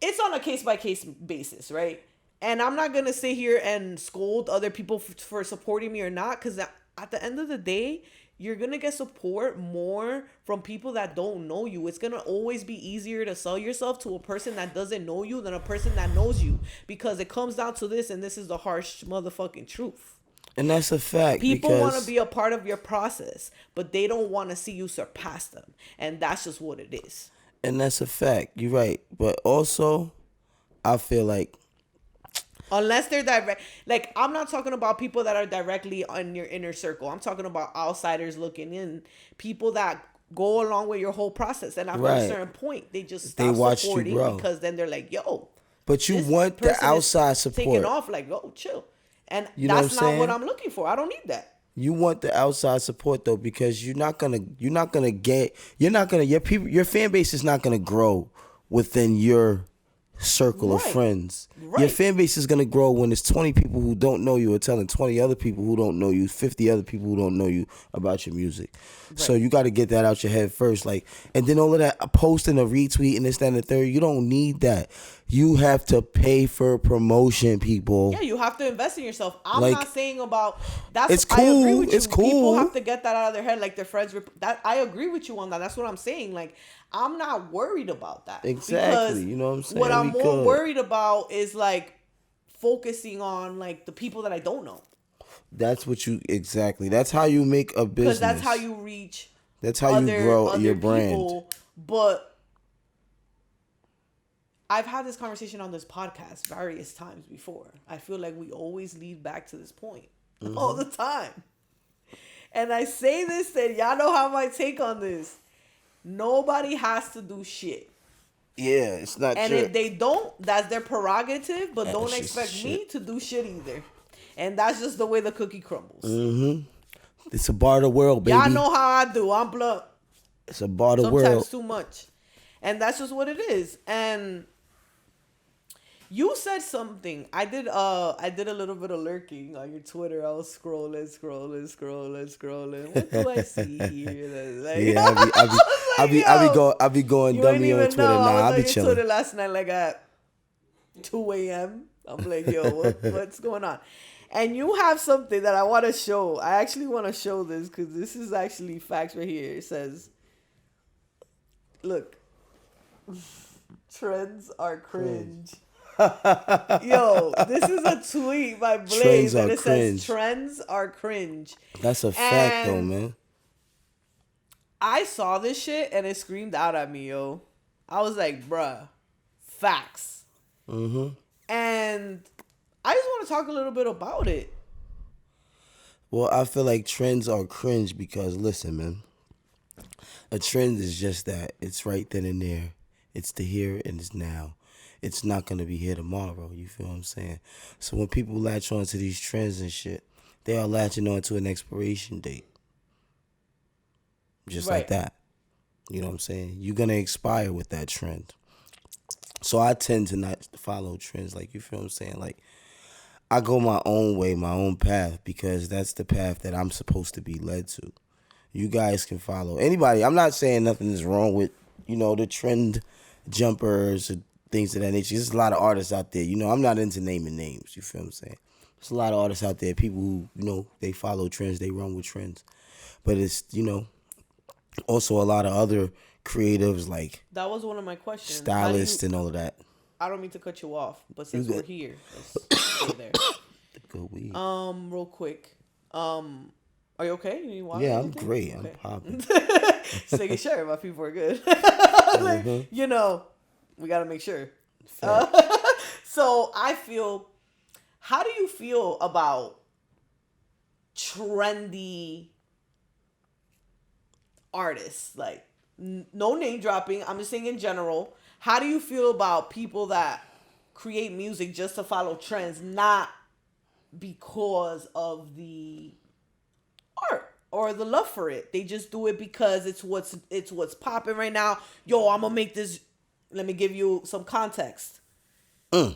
[SPEAKER 2] It's on a case-by-case basis, right? And I'm not going to sit here and scold other people for supporting me or not, because at the end of the day, you're going to get support more from people that don't know you. It's going to always be easier to sell yourself to a person that doesn't know you than a person that knows you, because it comes down to this, and this is the harsh motherfucking truth.
[SPEAKER 3] And that's a fact.
[SPEAKER 2] People want to be a part of your process, but they don't want to see you surpass them. And that's just what it is.
[SPEAKER 3] And that's a fact. You're right. But also, I feel like,
[SPEAKER 2] unless they're direct, like, I'm not talking about people that are directly on your inner circle. I'm talking about outsiders looking in, people that go along with your whole process. And after a certain point, they just stop supporting you, because then they're like, yo.
[SPEAKER 3] But you want the outside support.
[SPEAKER 2] Taking off, like, oh, chill. And that's not what I'm looking for. I don't need that.
[SPEAKER 3] You want the outside support though, because your fan base is not gonna grow within your circle of friends. Right. Your fan base is gonna grow when it's 20 people who don't know you are telling 20 other people who don't know you, 50 other people who don't know you about your music. Right. So you got to get that out your head first, like, and then all of that posting, a retweet, and this, that, and the third. You don't need that. You have to pay for promotion, people.
[SPEAKER 2] Yeah, you have to invest in yourself. I'm not saying about that's.
[SPEAKER 3] It's cool.
[SPEAKER 2] I agree with you.
[SPEAKER 3] It's cool.
[SPEAKER 2] People have to get that out of their head, like their friends. That I agree with you on that. That's what I'm saying. Like, I'm not worried about that.
[SPEAKER 3] Exactly. You know what I'm saying?
[SPEAKER 2] What I'm more worried about is like focusing on like the people that I don't know.
[SPEAKER 3] That's what you exactly. That's how you make a business.
[SPEAKER 2] Because that's how you reach.
[SPEAKER 3] That's how you grow your brand.
[SPEAKER 2] People. But I've had this conversation on this podcast various times before. I feel like we always lead back to this point all the time. And I say this, and y'all know how my take on this. Nobody has to do shit.
[SPEAKER 3] Yeah, it's not.
[SPEAKER 2] And if they don't, that's their prerogative. But don't expect me to do shit either. And that's just the way the cookie crumbles.
[SPEAKER 3] It's a barter world, baby.
[SPEAKER 2] Y'all know how I do. I'm blunt.
[SPEAKER 3] It's a barter world.
[SPEAKER 2] Sometimes too much. And that's just what it is. And you said something. I did a little bit of lurking on your Twitter. I was scrolling. What do I see here? Like,
[SPEAKER 3] yeah, I be going dummy on Twitter now. I be chilling.
[SPEAKER 2] Twitter last night like at 2 a.m. I'm like, yo, what's going on? And you have something that I want to show. I actually want to show this because this is actually facts right here. It says, look, trends are cringe. Yo, this is a tweet by Blaze and it says trends are cringe.
[SPEAKER 3] That's a fact though, man.
[SPEAKER 2] I saw this shit and it screamed out at me, yo. I was like, bruh, facts. And I just want to talk a little bit about it.
[SPEAKER 3] Well, I feel like trends are cringe because, listen, man, a trend is just that. It's right then and there. It's the here and it's now. It's not going to be here tomorrow. You feel what I'm saying? So when people latch on to these trends and shit, they are latching on to an expiration date. Just like that. You know what I'm saying? You're going to expire with that trend. So I tend to not follow trends. Like, you feel what I'm saying? Like, I go my own way, my own path, because that's the path that I'm supposed to be led to. You guys can follow anybody. I'm not saying nothing is wrong with, the trend jumpers or things of that nature. There's a lot of artists out there. I'm not into naming names. You feel what I'm saying? There's a lot of artists out there, people who, they follow trends, they run with trends. But it's, also a lot of other creatives like
[SPEAKER 2] that was one of my questions.
[SPEAKER 3] Stylists and all of that.
[SPEAKER 2] I don't mean to cut you off, but since we're here, let's stay there.
[SPEAKER 3] Good weed.
[SPEAKER 2] Real quick. Are you okay? You need water?
[SPEAKER 3] Yeah, I'm great. Okay. I'm popping.
[SPEAKER 2] Just making sure my people are good. We gotta make sure. So how do you feel about trendy artists? Like, no name dropping. I'm just saying in general. How do you feel about people that create music just to follow trends, not because of the art or the love for it? They just do it because it's what's popping right now. Yo, I'm gonna make this. Let me give you some context.
[SPEAKER 3] You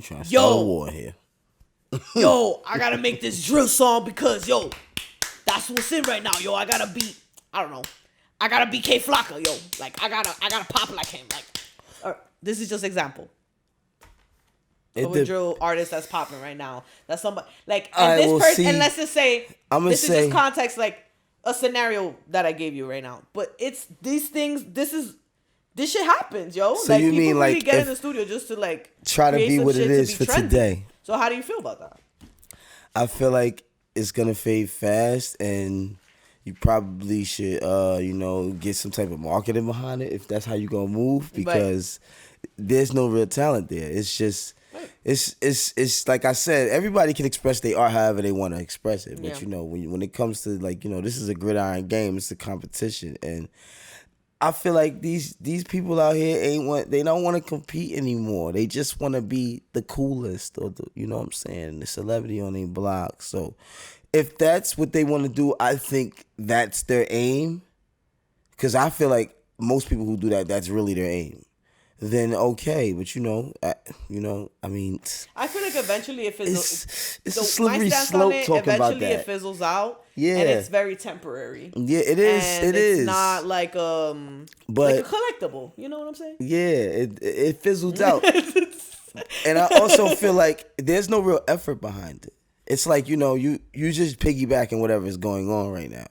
[SPEAKER 3] trying to start a war here?
[SPEAKER 2] Yo, I gotta make this drill song because that's what's in right now. Yo, I gotta beat. I don't know. I gotta beat K Flocka, yo. Like I gotta pop like him. Like This is just example.
[SPEAKER 3] It
[SPEAKER 2] Of a drill artist that's popping right now. That's somebody like, and
[SPEAKER 3] Alright,
[SPEAKER 2] this
[SPEAKER 3] well,
[SPEAKER 2] person.
[SPEAKER 3] see,
[SPEAKER 2] And let's just say this
[SPEAKER 3] say,
[SPEAKER 2] is just context, like a scenario that I gave you right now. But it's these things. This shit happens, yo.
[SPEAKER 3] So
[SPEAKER 2] like
[SPEAKER 3] you
[SPEAKER 2] people
[SPEAKER 3] mean,
[SPEAKER 2] really
[SPEAKER 3] like,
[SPEAKER 2] get in
[SPEAKER 3] if-
[SPEAKER 2] the studio just to like
[SPEAKER 3] try to
[SPEAKER 2] create
[SPEAKER 3] be
[SPEAKER 2] some
[SPEAKER 3] what
[SPEAKER 2] shit
[SPEAKER 3] it
[SPEAKER 2] to
[SPEAKER 3] is
[SPEAKER 2] be
[SPEAKER 3] for
[SPEAKER 2] trendy.
[SPEAKER 3] today.
[SPEAKER 2] So how do you feel about that?
[SPEAKER 3] I feel like it's gonna fade fast, and you probably should, get some type of marketing behind it if that's how you gonna move, because there's no real talent there. It's just, it's like I said, everybody can express their art however they want to express it. But when it comes to like, this is a gridiron game. It's a competition, and I feel like these people out here they don't want to compete anymore. They just want to be the coolest, or you know what I'm saying, the celebrity on their block. So if that's what they want to do, I think that's their aim. Because I feel like most people who do that, that's really their aim. Then okay, but I mean,
[SPEAKER 2] I feel like eventually it fizzles.
[SPEAKER 3] It's a slippery slope talking about that.
[SPEAKER 2] Eventually it fizzles out.
[SPEAKER 3] Yeah,
[SPEAKER 2] and it's very temporary.
[SPEAKER 3] Yeah, it is.
[SPEAKER 2] And it's not like
[SPEAKER 3] but
[SPEAKER 2] like a collectible. You know what I'm saying?
[SPEAKER 3] Yeah, it fizzled out. And I also feel like there's no real effort behind it. It's like, you just piggybacking whatever is going on right now.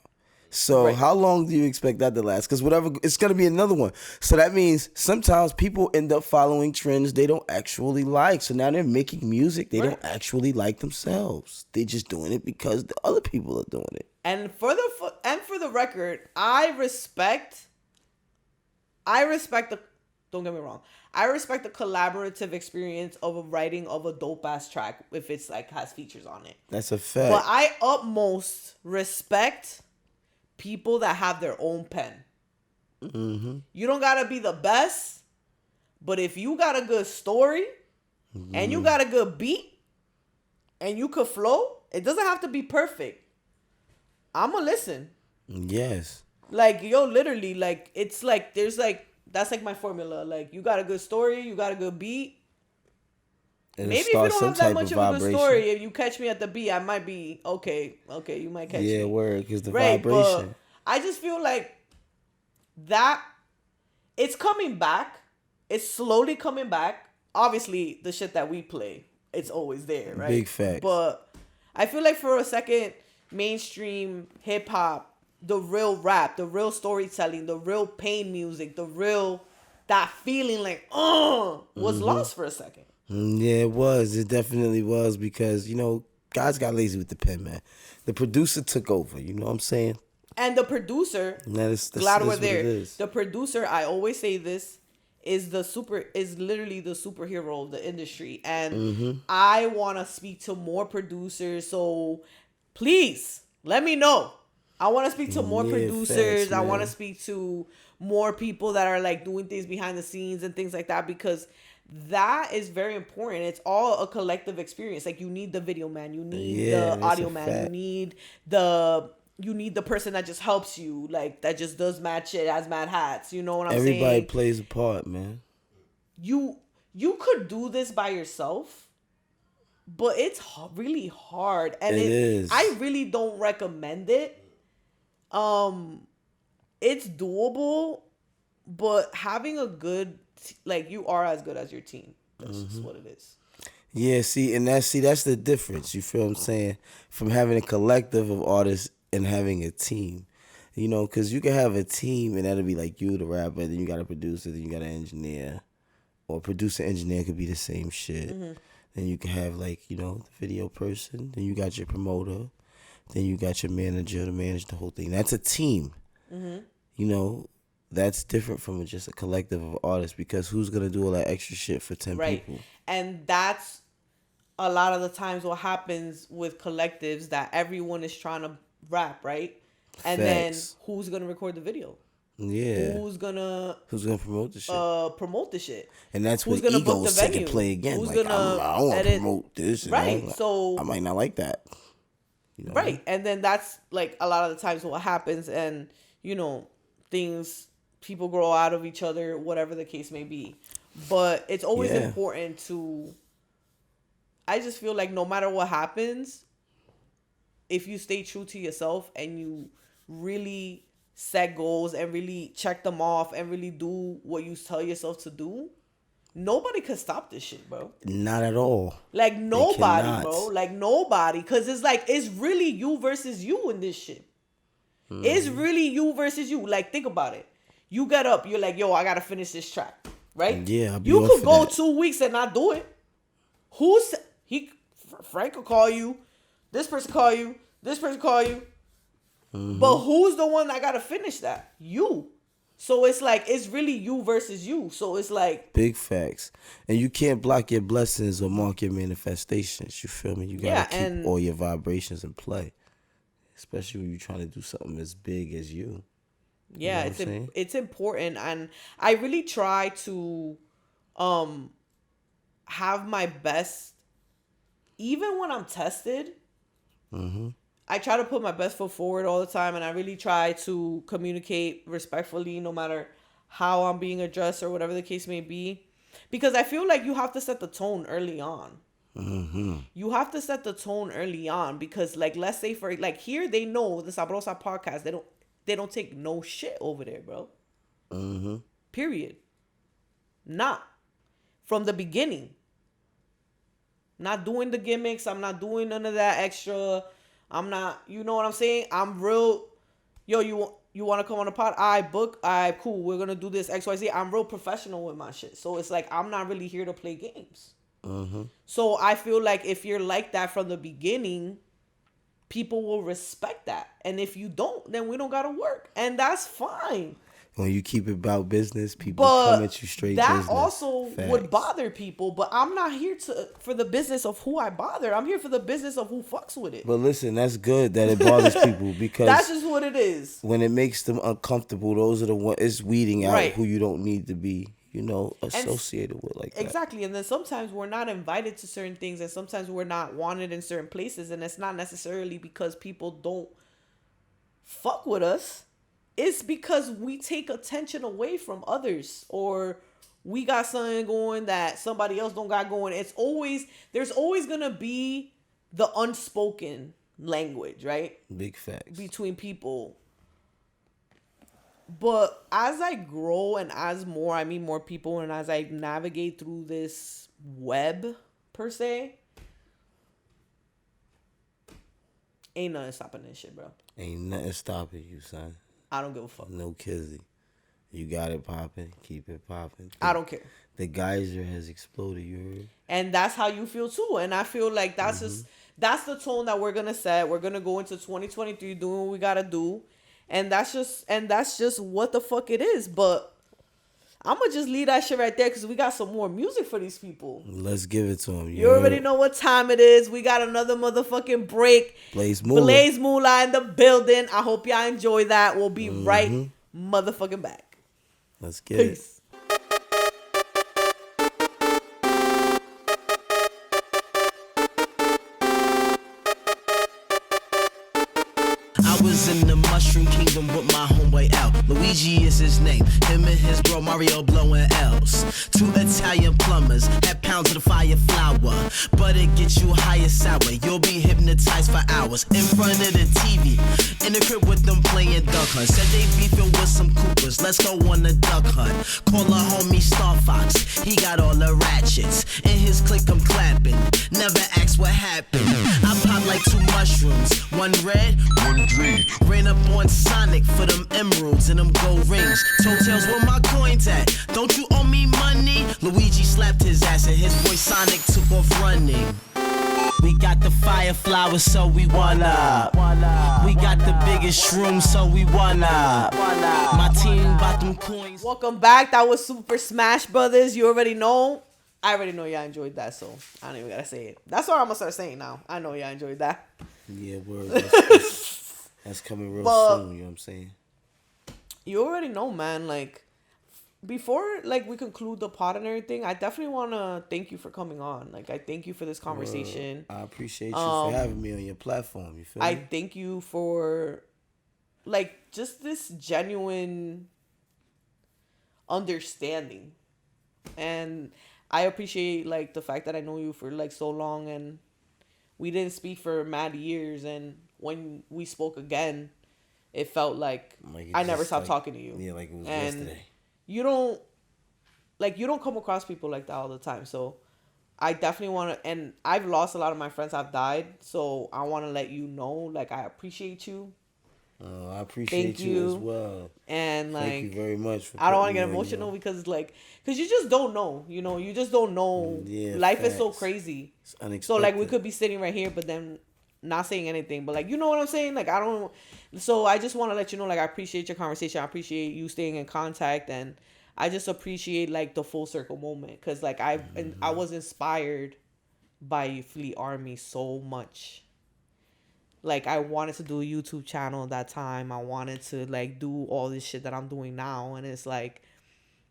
[SPEAKER 3] So how long do you expect that to last? Because whatever, it's going to be another one. So that means sometimes people end up following trends they don't actually like. So now they're making music they don't actually like themselves. They're just doing it because the other people are doing it.
[SPEAKER 2] And for the record, I respect the, don't get me wrong, I respect the collaborative experience of a writing of a dope ass track if it's like has features on it.
[SPEAKER 3] That's a fact.
[SPEAKER 2] But I utmost respect people that have their own pen. Mm-hmm. You don't gotta be the best, but if you got a good story and you got a good beat and you could flow, it doesn't have to be perfect. I'ma listen.
[SPEAKER 3] Yes.
[SPEAKER 2] Like, yo, literally, like, it's like, there's like, that's like my formula. Like, you got a good story, you got a good beat. Maybe if you don't have that much of a good story, if you catch me at the beat, I might be okay, you might catch me.
[SPEAKER 3] Yeah, word, because the vibration.
[SPEAKER 2] But I just feel like that it's coming back. It's slowly coming back. Obviously, the shit that we play, it's always there, right?
[SPEAKER 3] Big facts.
[SPEAKER 2] But I feel like for a second, mainstream hip hop, the real rap, the real storytelling, the real pain music, that feeling like, was lost for a second.
[SPEAKER 3] Yeah, it was. It definitely was, because, guys got lazy with the pen, man. The producer took over, you know what I'm saying?
[SPEAKER 2] And the producer, glad we're there. The producer, I always say this, is literally the superhero of the industry. And I want to speak to more producers. So please let me know. I want to speak to more producers.
[SPEAKER 3] Facts,
[SPEAKER 2] I want to speak to more people that are like doing things behind the scenes and things like that, because that is very important. It's all a collective experience. Like, you need the video man, you need the audio man, you need the person that just helps you, like, that just does mad shit, has mad hats. You know what I'm saying?
[SPEAKER 3] Everybody plays a part, man.
[SPEAKER 2] You could do this by yourself, but it's really hard, and
[SPEAKER 3] it is.
[SPEAKER 2] I really don't recommend it. It's doable, but having a good, like, you are as good as your team. That's just what it is.
[SPEAKER 3] Yeah, that's the difference. You feel what I'm saying? From having a collective of artists and having a team. Because you can have a team and that'll be like you, the rapper, then you got a producer, then you got an engineer. Or producer, engineer could be the same shit. Then you can have, like, the video person. Then you got your promoter. Then you got your manager to manage the whole thing. That's a team. That's different from just a collective of artists, because who's going to do all that extra shit for 10 people?
[SPEAKER 2] And that's a lot of the times what happens with collectives, that everyone is trying to rap, right? And then who's going to record the video?
[SPEAKER 3] Yeah.
[SPEAKER 2] Who's gonna
[SPEAKER 3] promote the shit?
[SPEAKER 2] Promote the shit.
[SPEAKER 3] And that's where ego's second play again.
[SPEAKER 2] Who's
[SPEAKER 3] like, I want to promote this.
[SPEAKER 2] Right. So
[SPEAKER 3] I might not like that.
[SPEAKER 2] Right. And then that's like a lot of the times what happens, and things, people grow out of each other, whatever the case may be. But it's always important to, I just feel like no matter what happens, if you stay true to yourself and you really set goals and really check them off and really do what you tell yourself to do, Nobody could stop this shit, bro.
[SPEAKER 3] Not at all.
[SPEAKER 2] Like nobody,
[SPEAKER 3] cannot.
[SPEAKER 2] bro. Like nobody. Cause it's like it's really you versus you in this shit. It's really you versus you. Like think about it. You get up, you're like, yo, I gotta finish this track. Right?
[SPEAKER 3] Yeah, I'll be
[SPEAKER 2] you
[SPEAKER 3] all
[SPEAKER 2] could
[SPEAKER 3] for
[SPEAKER 2] go
[SPEAKER 3] that.
[SPEAKER 2] 2 weeks and not do it. Frank will call you, this person call you, this person call you. But who's the one that gotta finish that? You. So it's like it's really you versus you. So it's like
[SPEAKER 3] big facts. And you can't block your blessings or mark your manifestations. You feel me? You gotta keep all your vibrations in play. Especially when you're trying to do something as big as you.
[SPEAKER 2] Yeah,
[SPEAKER 3] You know
[SPEAKER 2] it's important, and I really try to have my best even when I'm tested. I try to put my best foot forward all the time, and I really try to communicate respectfully no matter how I'm being addressed or whatever the case may be, because I feel like you have to set the tone early on. You have to set the tone early on, because like let's say for like here they know the Sabrosa podcast, they don't take no shit over there, bro. Period. Not from the beginning. Not doing the gimmicks. I'm not doing none of that extra. I'm not, you know what I'm saying? I'm real. Yo, you want to come on the pod? Cool. We're gonna do this XYZ. I'm real professional with my shit. So it's like I'm not really here to play games. So I feel like if you're like that from the beginning, people will respect that. And if you don't, then we don't gotta work, and that's fine.
[SPEAKER 3] When you keep it about business, people
[SPEAKER 2] But
[SPEAKER 3] come at you straight
[SPEAKER 2] that
[SPEAKER 3] business.
[SPEAKER 2] also
[SPEAKER 3] Facts.
[SPEAKER 2] would bother people. But I'm not here for the business of who I bother. I'm here for the business of who fucks with it.
[SPEAKER 3] But listen, that's good that it bothers people, because
[SPEAKER 2] That's just what it is.
[SPEAKER 3] when it makes them uncomfortable, those are the ones, it's weeding out
[SPEAKER 2] Right.
[SPEAKER 3] who you don't need to be, associated with like that.
[SPEAKER 2] Exactly. And then sometimes we're not invited to certain things, and sometimes we're not wanted in certain places, and it's not necessarily because people don't fuck with us. It's because we take attention away from others, or we got something going that somebody else don't got going. There's always gonna be the unspoken language, right?
[SPEAKER 3] Big facts.
[SPEAKER 2] Between people. But as I grow and as I meet more people, and as I navigate through this web per se, ain't nothing stopping this shit, bro.
[SPEAKER 3] Ain't nothing stopping you, son.
[SPEAKER 2] I don't give a fuck.
[SPEAKER 3] No kizzy. You got it popping. Keep it popping.
[SPEAKER 2] I don't care.
[SPEAKER 3] The geyser has exploded, you heard?
[SPEAKER 2] And that's how you feel too. And I feel like that's the tone that we're gonna set. We're gonna go into 2023 doing what we gotta do. And that's just what the fuck it is. But I'm gonna just leave that shit right there, because we got some more music for these people.
[SPEAKER 3] Let's give it to them.
[SPEAKER 2] You already know what time it is. We got another motherfucking break. Blazemoolah in the building. I hope y'all enjoy that. We'll be right motherfucking back.
[SPEAKER 3] Let's get
[SPEAKER 2] Peace.
[SPEAKER 1] I was in the Mushroom Kingdom with my homeboy L. Luigi is his name. Him and his bro Mario blowing L's. 2 Italian plumbers had pounds of the fire flower. But it gets you high and sour. You'll be hypnotized for hours in front of the TV. In the crib with them playing duck hunt. Said they beefing with some Coopers. Let's go on a duck hunt. Call a homie Star Fox. He got all the ratchets. In his clique I'm clapping. Never ask what happened. I pop like 2 mushrooms. One red, one green. Ran up on Sonic for them emeralds and them gold rings. Toe Tales, where my coins at? Don't you owe me money? Luigi slapped his ass and his boy Sonic took off running. We got the fire flowers, so we wanna. We got the biggest shrooms, so we wanna. My team bought them coins.
[SPEAKER 2] Welcome back. That was Super Smash Brothers. You already know. I already know y'all enjoyed that, so I don't even gotta say it. That's what I'm gonna start saying now. I know y'all enjoyed that.
[SPEAKER 3] Yeah, word. That's coming real soon, you know what I'm saying?
[SPEAKER 2] You already know, man. Like, before we conclude the pod and everything, I definitely want to thank you for coming on. Like, I thank you for this conversation.
[SPEAKER 3] I appreciate you for having me on your platform. You feel me?
[SPEAKER 2] I thank you for, just this genuine understanding. And I appreciate, the fact that I know you for, so long, and we didn't speak for mad years, and when we spoke again, it felt like I never stopped talking to you.
[SPEAKER 3] Yeah, like it was
[SPEAKER 2] and
[SPEAKER 3] yesterday.
[SPEAKER 2] You don't like, you don't come across people like that all the time. So I definitely want to, and I've lost a lot of my friends have died. So I want to let you know, like, I appreciate you.
[SPEAKER 3] I appreciate you as well.
[SPEAKER 2] And like,
[SPEAKER 3] thank you very much.
[SPEAKER 2] I don't want to get emotional because like, because you just don't know, you know, you just don't know.
[SPEAKER 3] Yeah,
[SPEAKER 2] life
[SPEAKER 3] facts.
[SPEAKER 2] is so crazy.
[SPEAKER 3] It's unexpected.
[SPEAKER 2] So like, we could be sitting right here, but then not saying anything, but like, you know what I'm saying? Like, I don't, so I just want to let you know, like, I appreciate your conversation. I appreciate you staying in contact, and I just appreciate like the full circle moment. Cause like I was inspired by Fleet Army so much. Like, I wanted to do a YouTube channel at that time. I wanted to like do all this shit that I'm doing now. And it's like,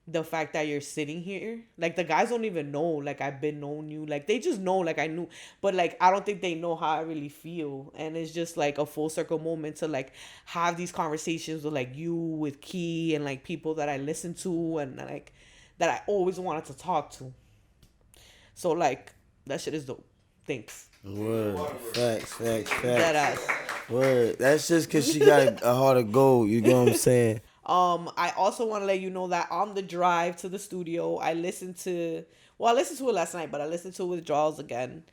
[SPEAKER 2] the fact that you're sitting here, like, the guys don't even know, like, I've been known you. Like, they just know, like, I knew, but like, I don't think they know how I really feel. And it's just like a full circle moment to like have these conversations with like you, with Key, and like people that I listen to and like that I always wanted to talk to. So like, that shit is dope. Thanks.
[SPEAKER 3] Word. Facts.
[SPEAKER 2] That ass.
[SPEAKER 3] Word. That's just because she got a heart of gold. You know what I'm saying?
[SPEAKER 2] I also want to let you know that on the drive to the studio, I listened to it last night, but I listened to Withdrawals again.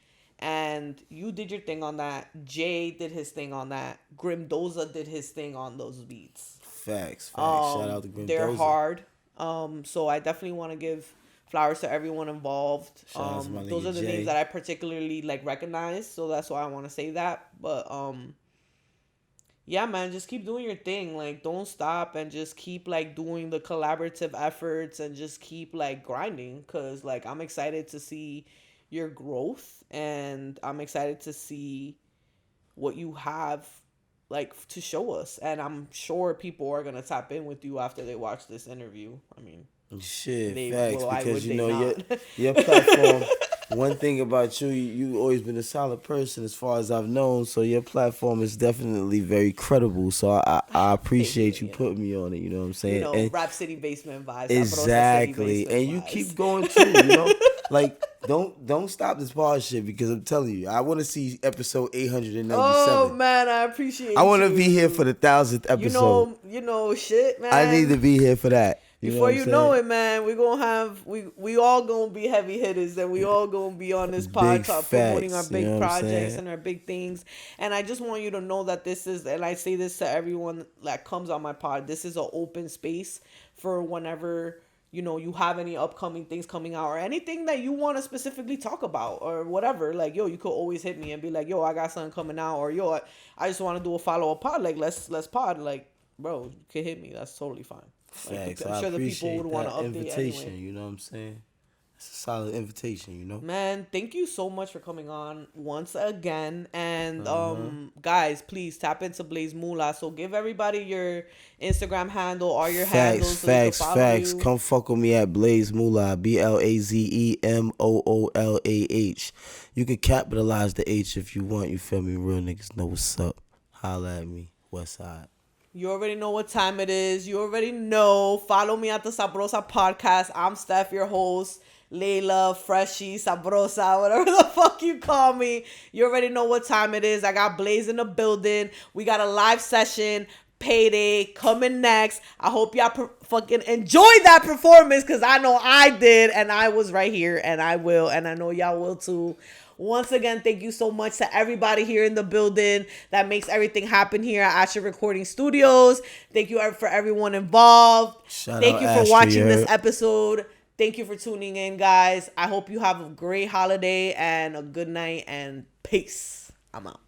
[SPEAKER 2] And you did your thing on that. Jay did his thing on that. Grimdoza did his thing on those beats.
[SPEAKER 3] Facts. Shout out to Grimdoza.
[SPEAKER 2] They're hard. So I definitely want to give flowers to everyone involved. Those are the
[SPEAKER 3] Jay.
[SPEAKER 2] names that I particularly like recognize. So that's why I want to say that. But yeah, man, just keep doing your thing. Like, don't stop, and just keep like doing the collaborative efforts, and just keep like grinding. Cause like, I'm excited to see your growth, and I'm excited to see what you have like to show us. And I'm sure people are gonna tap in with you after they watch this interview. I mean,
[SPEAKER 3] shit,
[SPEAKER 2] they,
[SPEAKER 3] facts,
[SPEAKER 2] well,
[SPEAKER 3] because you know
[SPEAKER 2] not?
[SPEAKER 3] your platform. One thing about you always been a solid person as far as I've known. So your platform is definitely very credible. So I appreciate you putting me on it. You know what I'm saying?
[SPEAKER 2] You know,
[SPEAKER 3] and
[SPEAKER 2] Rap City Basement vibes.
[SPEAKER 3] exactly, and you keep going too. You know, like don't stop this bar shit, because I'm telling you, I want to see episode 897.
[SPEAKER 2] Oh man, I appreciate.
[SPEAKER 3] I want to be here for the 1000th episode.
[SPEAKER 2] You know, shit, man.
[SPEAKER 3] I need to be here for that.
[SPEAKER 2] Before you know it, man, we gonna have we all gonna be heavy hitters, and we all gonna be on this podcast promoting our big projects and our big things. And I just want you to know that this is, and I say this to everyone that comes on my pod, this is an open space for whenever, you know, you have any upcoming things coming out, or anything that you want to specifically talk about, or whatever. Like, yo, you could always hit me and be like, yo, I got something coming out, or yo, I just want to do a follow-up pod. Like, let's pod. Like, bro, you can hit me. That's totally fine.
[SPEAKER 3] Facts.
[SPEAKER 2] Like, I'm sure the people would want to update
[SPEAKER 3] invitation,
[SPEAKER 2] anyway.
[SPEAKER 3] You know what I'm saying? It's a solid invitation, you know?
[SPEAKER 2] Man, thank you so much for coming on once again. And guys, please tap into Blazemoolah. So give everybody your Instagram handle or your handles. So
[SPEAKER 3] Facts. Come fuck with me at Blazemoolah. BLAZEMOOLAH. You can capitalize the H if you want. You feel me? Real niggas know what's up. Holla at me. Westside.
[SPEAKER 2] You already know what time it is. You already know. Follow me at the Sabrosa podcast. I'm Steph, your host. Layla, Freshie, Sabrosa, whatever the fuck you call me. You already know what time it is. I got Blaze in the building. We got a live session. Payday coming next. I hope y'all fucking enjoy that performance, because I know I did, and I was right here, and I will, and I know y'all will too. Once again, thank you so much to everybody here in the building that makes everything happen here at Asher Recording Studios. Thank you for everyone involved. Thank you for watching this episode. Thank you for tuning in, guys. I hope you have a great holiday and a good night, and peace. I'm out.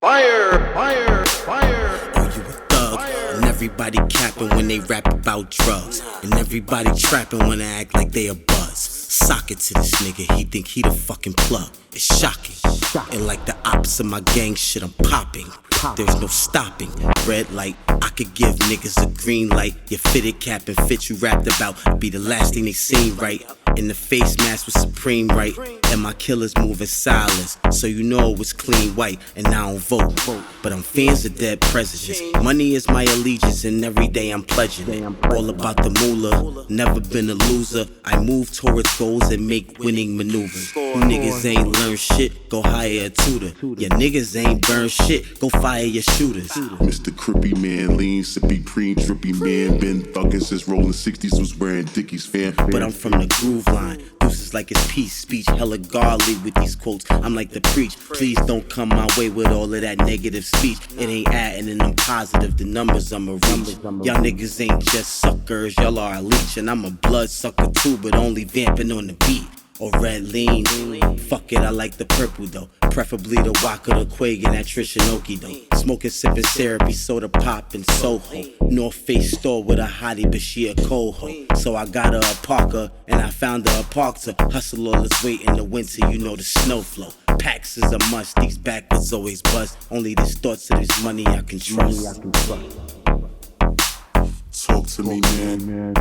[SPEAKER 4] Fire!
[SPEAKER 1] Oh, you a thug, and everybody capping when they rap about drugs, and everybody trapping when they act like they a buzz. Sock it to this nigga, he think he the fucking plug. It's shocking, and like the ops of my gang shit, I'm popping. There's no stopping. Red light, I could give niggas a green light. Your fitted cap and fit you rapped about be the last thing they seen, right?
[SPEAKER 3] In the face mask with Supreme right, and my killers move in silence, so you know it was clean white, and I don't vote. But I'm fans of dead presidents. Money is my allegiance, and every day I'm pledging it. All about the moolah, never been a loser. I move towards goals and make winning maneuvers. You niggas ain't learn shit, go hire a tutor. Your niggas ain't burn shit, go fire your shooters.
[SPEAKER 4] Mr. Crippy man, lean, sippy, preem, trippy man. Been thuggin' since rolling 60s, was wearing Dickies, fam.
[SPEAKER 3] But I'm from the groove line. Deuces like it's peace speech, hella godly with these quotes. I'm like the preach. Please don't come my way with all of that negative speech. It ain't adding and I'm positive. The numbers I'ma reach. Y'all niggas ain't just suckers, y'all are a leech. And I'm a blood sucker too, but only vamping on the beat. Or red lean. Fuck it, I like the purple though. Preferably the Waka, the Quag, and that Trishinoki though. Smoking, sipping syrupy, soda pop in Soho. North Face store with a hottie, but she a cold hoe. So I got her a Parker, and I found her a park to hustle all this weight in the winter, you know the snow flow. Packs is a must, these backwards always bust. Only this thoughts of this money I can trust.
[SPEAKER 4] Talk to me, man.